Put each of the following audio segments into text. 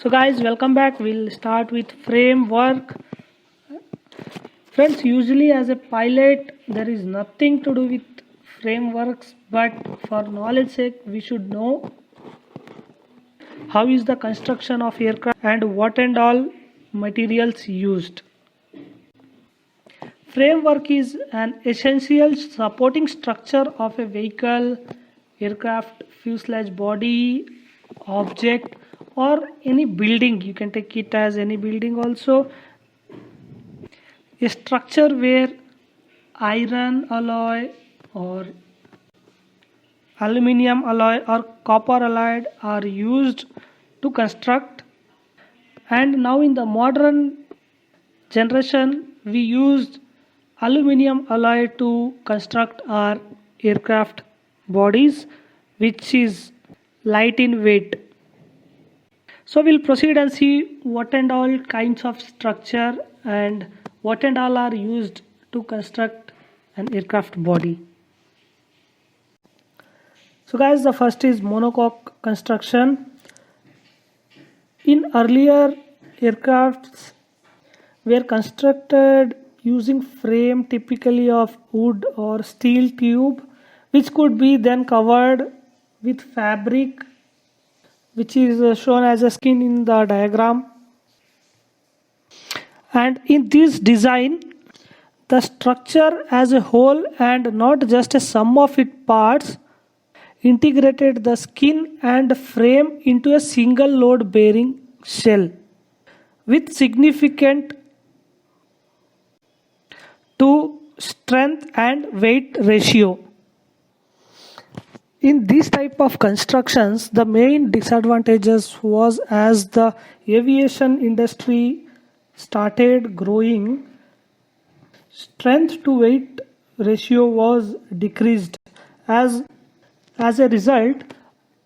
So guys, welcome back. We'll start with framework. Friends, usually as a pilot there is nothing to do with frameworks, but for knowledge sake we should know how is the construction of aircraft and what and all materials used. Framework is an essential supporting structure of a vehicle, aircraft, fuselage, body, object, or any building. You can take it as any building also. A structure where iron alloy or aluminium alloy or copper alloy are used to construct. And now in the modern generation we use aluminium alloy to construct our aircraft bodies, which is light in weight. So we'll proceed and see what and all kinds of structure and what and all are used to construct an aircraft body. So guys, the first is monocoque construction. In earlier aircrafts were constructed using frame typically of wood or steel tube, which could be then covered with fabric, which is shown as a skin in the diagram. And in this design, the structure as a whole and not just a sum of its parts integrated the skin and frame into a single load bearing shell with significant to strength and weight ratio. In this type of constructions, the main disadvantages was as the aviation industry started growing, strength to weight ratio was decreased. As a result,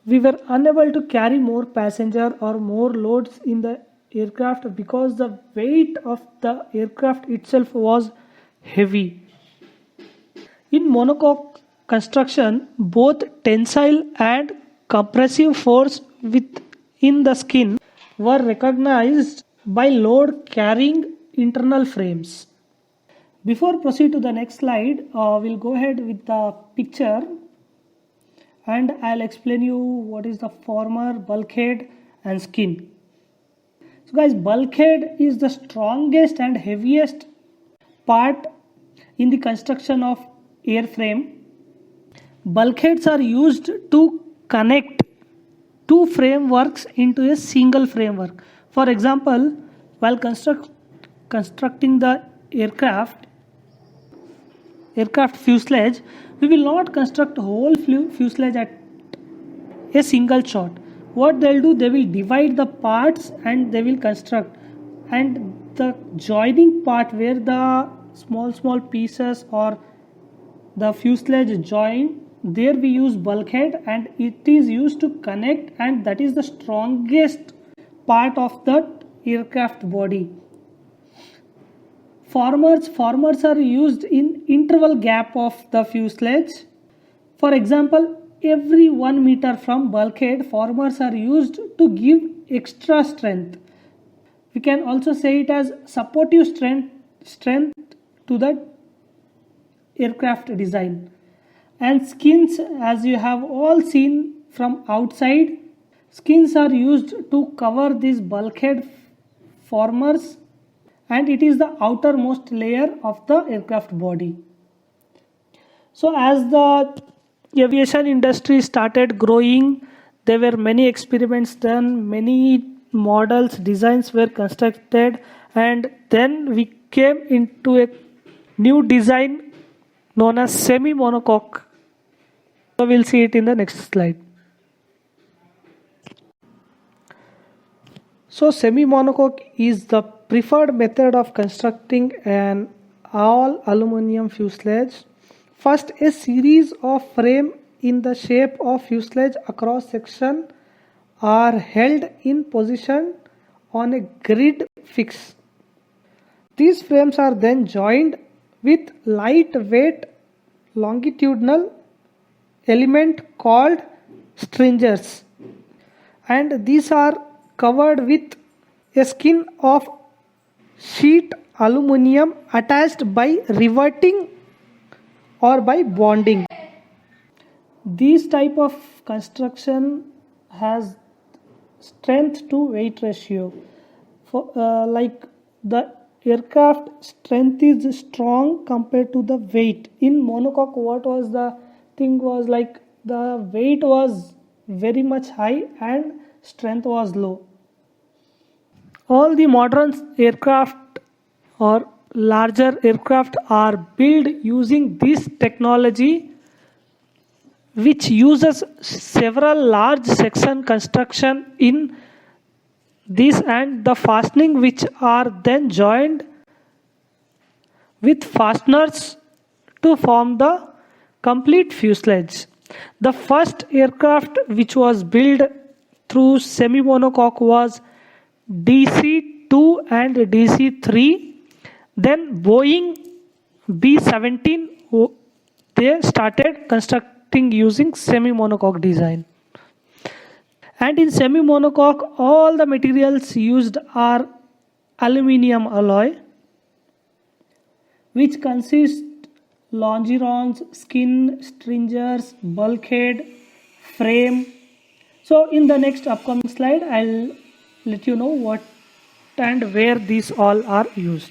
we were unable to carry more passenger or more loads in the aircraft because the weight of the aircraft itself was heavy. In monocoque construction, both tensile and compressive force within the skin were recognized by load carrying internal frames. Before proceed to the next slide, we'll go ahead with the picture and I'll explain you what is the former bulkhead and skin. So guys, bulkhead is the strongest and heaviest part in the construction of airframe. Bulkheads are used to connect two frameworks into a single framework. For example, while constructing the aircraft fuselage, we will not construct whole fuselage at a single shot. What they'll do, they will divide the parts and they will construct, and the joining part where the small pieces or the fuselage join, there we use bulkhead and it is used to connect, and that is the strongest part of the aircraft body. Formers are used in interval gap of the fuselage. For example, every 1 meter from bulkhead, formers are used to give extra strength. We can also say it as supportive strength to the aircraft design. And skins, as you have all seen from outside, skins are used to cover these bulkhead formers, and it is the outermost layer of the aircraft body. So as the aviation industry started growing, there were many experiments done, many models, designs were constructed, and then we came into a new design known as semi-monocoque. So we'll see it in the next slide. So semi-monocoque is the preferred method of constructing an all aluminum fuselage. First, a series of frame in the shape of fuselage across section are held in position on a grid fix. These frames are then joined with lightweight longitudinal element called stringers, and these are covered with a skin of sheet aluminum attached by riveting or by bonding. This type of construction has strength to weight ratio. Like the aircraft strength is strong compared to the weight. In monocoque, what was the thing was like the weight was very much high and strength was low. All the modern aircraft or larger aircraft are built using this technology, which uses several large section construction in this and the fastening, which are then joined with fasteners to form the complete fuselage. The first aircraft which was built through semi-monocoque was DC-2 and DC-3. Then Boeing B-17, they started constructing using semi-monocoque design. And in semi-monocoque, all the materials used are aluminium alloy, which consists longerons, skin, stringers, bulkhead, frame. So in the next upcoming slide, I'll let you know what and where these all are used.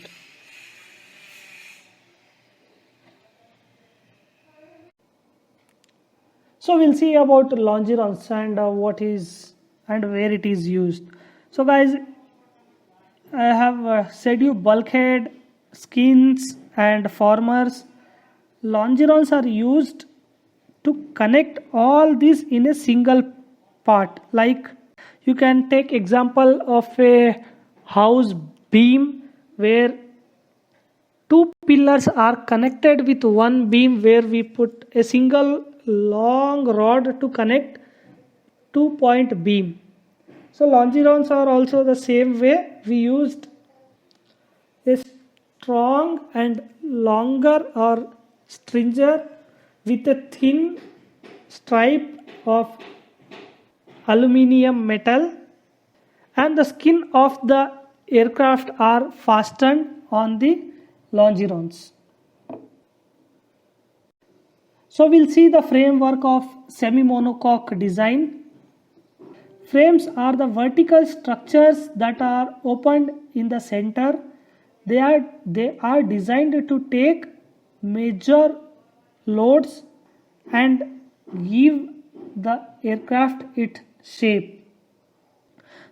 So we'll see about longerons and what is and where it is used. So guys, I have said you bulkhead, skins and formers. Longerons are used to connect all these in a single part. Like you can take example of a house beam where two pillars are connected with one beam, where we put a single long rod to connect two-point beam. So longerons are also the same way. We used a strong and longer or stringer with a thin stripe of aluminium metal, and the skin of the aircraft are fastened on the longerons. So we'll see the framework of semi-monocoque design. Frames are the vertical structures that are opened in the center. They are designed to take major loads and give the aircraft its shape.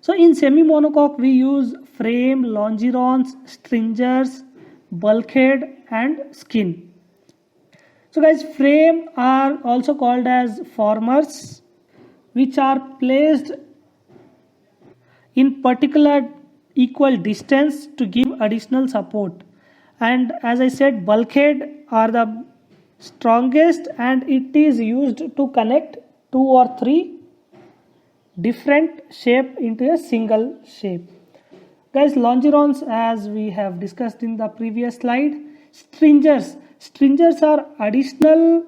So in semi-monocoque we use frame, longerons, stringers, bulkhead and skin. So guys, frame are also called as formers, which are placed in particular equal distance to give additional support. And as I said, bulkhead are the strongest and it is used to connect two or three different shape into a single shape. Guys, longerons, as we have discussed in the previous slide. Stringers are additional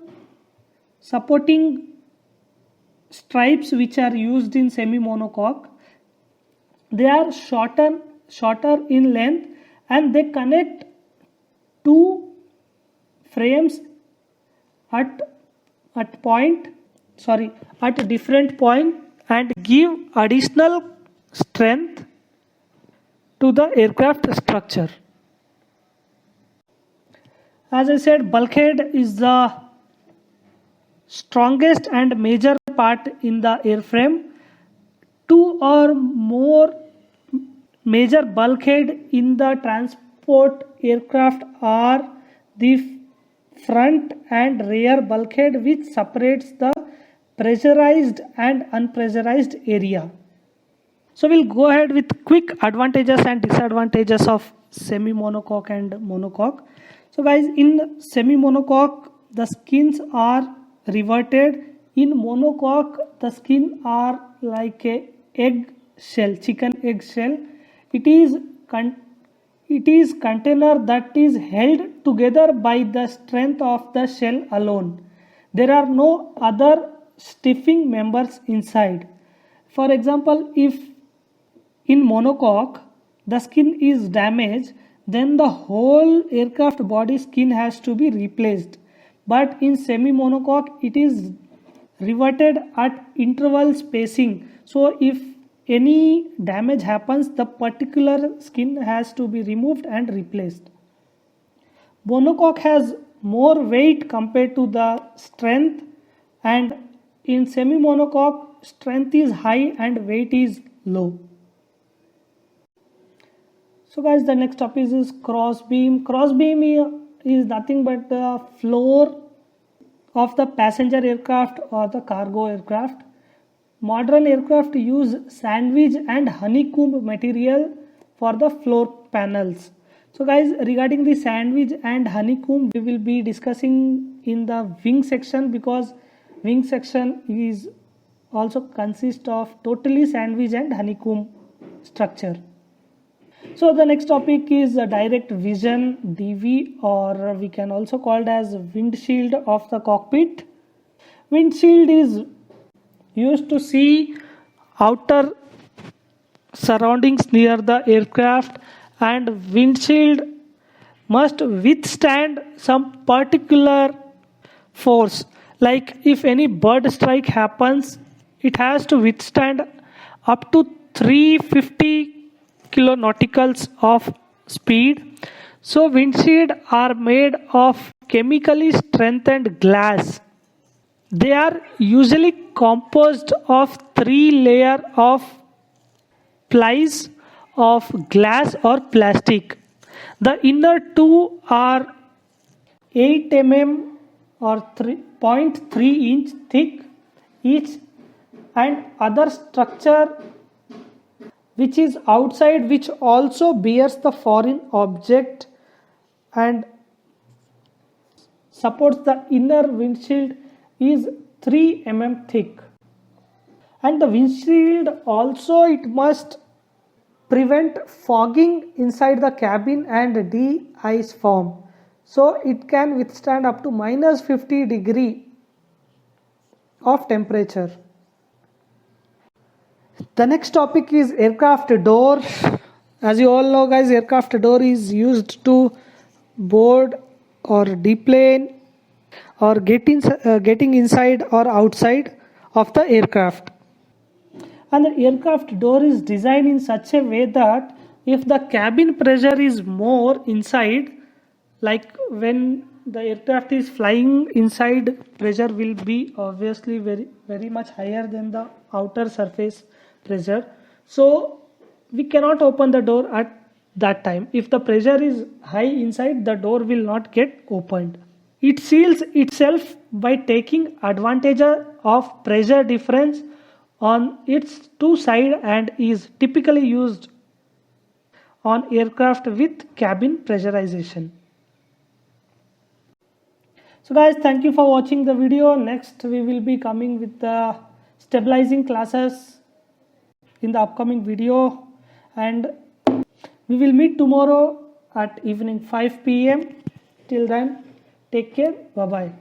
supporting stripes which are used in semi-monocoque. They are shorter in length and they connect two frames at different point and give additional strength to the aircraft structure. As I said, bulkhead is the strongest and major part in the airframe. Two or more major bulkhead in the transport aircraft are the front and rear bulkhead, which separates the pressurized and unpressurized area. So we'll go ahead with quick advantages and disadvantages of semi-monocoque and monocoque. So guys, in semi-monocoque the skins are riveted. In monocoque the skins are like a egg shell, chicken egg shell. It is container that is held together by the strength of the shell alone. There are no other stiffing members inside. For example, if in monocoque the skin is damaged, then the whole aircraft body skin has to be replaced. But in semi monocoque it is reverted at interval spacing. So if any damage happens, the particular skin has to be removed and replaced. Monocoque has more weight compared to the strength, and in semi monocoque strength is high and weight is low. So guys, the next topic is cross beam. Cross beam is nothing but the floor of the passenger aircraft or the cargo aircraft. Modern aircraft use sandwich and honeycomb material for the floor panels. So guys, regarding the sandwich and honeycomb, we will be discussing in the wing section, because wing section is also consist of totally sandwich and honeycomb structure. So the next topic is direct vision, DV, or we can also call it as windshield of the cockpit. Windshield is used to see outer surroundings near the aircraft, and windshield must withstand some particular force. Like if any bird strike happens, it has to withstand up to 350 kilonauticals of speed. So windshield are made of chemically strengthened glass. They are usually composed of 3 layers of plies of glass or plastic. The inner two are 8 mm or 0.3 inch thick each, and other structure which is outside, which also bears the foreign object and supports the inner windshield, is 3 mm thick. And the windshield also, it must prevent fogging inside the cabin and de-ice form. So it can withstand up to -50 degree of temperature. The next topic is aircraft door. As you all know guys, aircraft door is used to board or deplane or getting inside or outside of the aircraft. And the aircraft door is designed in such a way that if the cabin pressure is more inside, like when the aircraft is flying inside, pressure will be obviously very much higher than the outer surface pressure. So we cannot open the door at that time. If the pressure is high inside, the door will not get opened. It seals itself by taking advantage of pressure difference on its two sides, and is typically used on aircraft with cabin pressurization. So guys, thank you for watching the video. Next we will be coming with the stabilizing classes in the upcoming video, and we will meet tomorrow at evening 5 p.m. Till then, take care. Bye bye.